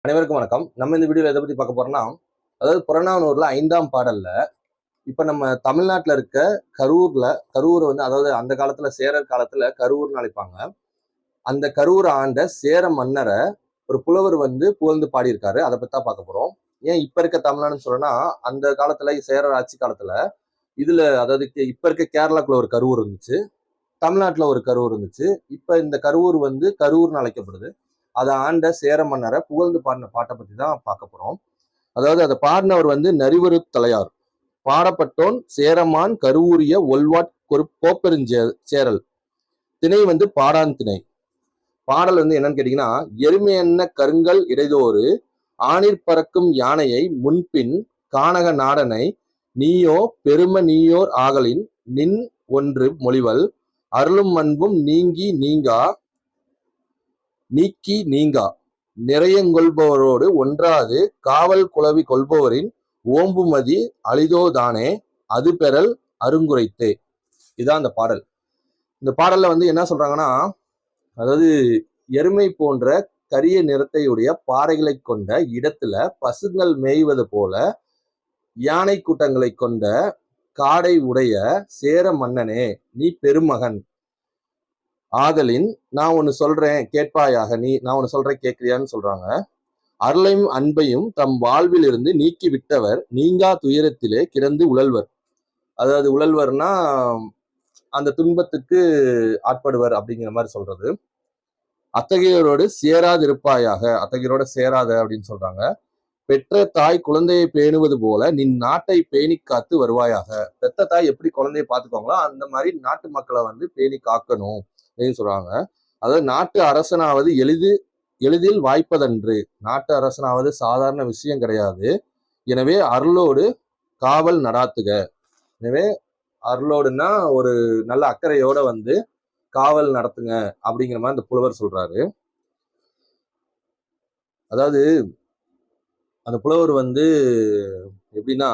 அனைவருக்கும் வணக்கம். நம்ம இந்த வீடியோல எதை பத்தி பார்க்க போறோம்னா, அதாவது புறநானூறுல 5ஆம் பாடல்ல இப்ப நம்ம தமிழ்நாட்டுல இருக்க கரூர் வந்து அதாவது அந்த காலத்துல சேரர் காலத்துல கரூர்னு அழைப்பாங்க. அந்த கரூர் ஆண்ட சேர மன்னர ஒரு புலவர் வந்து புகழ்ந்து பாடியிருக்காரு. அதை பத்தி தான் பார்க்க போறோம். ஏன் இப்ப இருக்க தமிழ்நாடுன்னு சொல்றேன்னா, அந்த காலத்துல சேரர் ஆட்சி காலத்துல இதுல அதாவது இப்ப இருக்க கேரளாக்குள்ள ஒரு கரூர் இருந்துச்சு, தமிழ்நாட்டுல ஒரு கரூர் இருந்துச்சு. இப்ப இந்த கரூர் வந்து கரூர்னு அழைக்கப்படுது. அதை ஆண்ட சேர மன்னரை புகழ்ந்து பாடின பாட்டை பத்தி தான் பார்க்க போறோம். அதாவது அதை பாடினவர் வந்து நரிவரு தலையார். பாடப்பட்டோன் சேரமான் கருவூரிய ஒல்வாட் சேரல். திணை வந்து பாடான் திணை. பாடல் வந்து என்னன்னு கேட்டீங்கன்னா, எருமை என்ன கருங்கல் இடைதோறு ஆணிற் பறக்கும் யானையை முன்பின் கானக நாடனை நீயோ பெரும நீயோர் ஆகலின் நின் ஒன்று மொழிவல் அருளும் அன்பும் நீக்கி நீங்கா நிறையங்கொள்பவரோடு ஒன்றாது காவல் குளவி கொள்பவரின் ஓம்புமதி அளிதோதானே அது பெறல் அருங்குரைத்தே. இதான் அந்த பாடல். இந்த பாடல்ல வந்து என்ன சொல்றாங்கன்னா, அதாவது எருமை போன்ற கரிய நிறத்தையுடைய பாறைகளை கொண்ட இடத்துல பசுங்கள் மேய்வது போல யானை கூட்டங்களை கொண்ட காடை உடைய சேர மன்னனே, நீ பெருமகன் ஆதலின் நான் ஒன்னு சொல்றேன் கேட்பாயாக, நான் ஒன்னு சொல்றேன் கேட்கிறியான்னு சொல்றாங்க. அருளையும் அன்பையும் தம் வாழ்வில் இருந்து நீக்கி விட்டவர் நீங்கா துயரத்திலே கிடந்து உழல்வர். அதாவது உழல்வர்னா அந்த துன்பத்துக்கு ஆட்படுவர் அப்படிங்கிற மாதிரி சொல்றது. அத்தகையோரோடு சேராதிருப்பாயாக, அத்தகையோட சேராத அப்படின்னு சொல்றாங்க. பெற்ற தாய் குழந்தையை பேணுவது போல நின் நாட்டை பேணி காத்து வருவாயாக. பெத்த தாய் எப்படி குழந்தைய பார்த்துக்கோங்களோ அந்த மாதிரி நாட்டு மக்களை வந்து பேணி காக்கணும் அப்படின்னு சொல்றாங்க. அதாவது நாட்டு அரசனாவது எளிதில் வாய்ப்பதன்று. நாட்டு அரசனாவது சாதாரண விஷயம் கிடையாது. எனவே அருளோடு காவல் நடாத்துக. எனவே அருளோடுன்னா ஒரு நல்ல அக்கறையோட வந்து காவல் நடத்துங்க அப்படிங்கிற மாதிரி இந்த புலவர் சொல்றாரு. அதாவது அந்த புலவர் வந்து எப்படின்னா,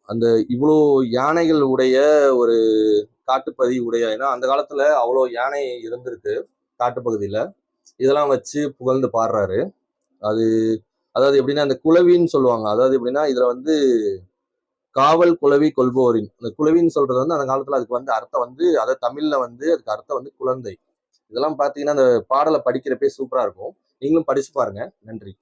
அந்த இவ்வளோ யானைகள் உடைய ஒரு காட்டுப்பகுதி உடைய, ஏன்னா அந்த காலத்துல அவ்வளோ யானை இருந்திருக்கு காட்டுப்பகுதியில. இதெல்லாம் வச்சு புகழ்ந்து பாடுறாரு. அதாவது எப்படின்னா அந்த குளவின்னு சொல்லுவாங்க. அதாவது எப்படின்னா இதுல வந்து காவல் குளவி கொள்பவரின், அந்த குளவின்னு சொல்றது வந்து அந்த காலத்துல அதுக்கு வந்து அர்த்தம் வந்து, அதாவது தமிழ்ல வந்து அதுக்கு அர்த்தம் வந்து குழந்தை. இதெல்லாம் பாத்தீங்கன்னா அந்த பாடலை படிக்கிறப்பே சூப்பரா இருக்கும். நீங்களும் படிச்சு பாருங்க. நன்றி.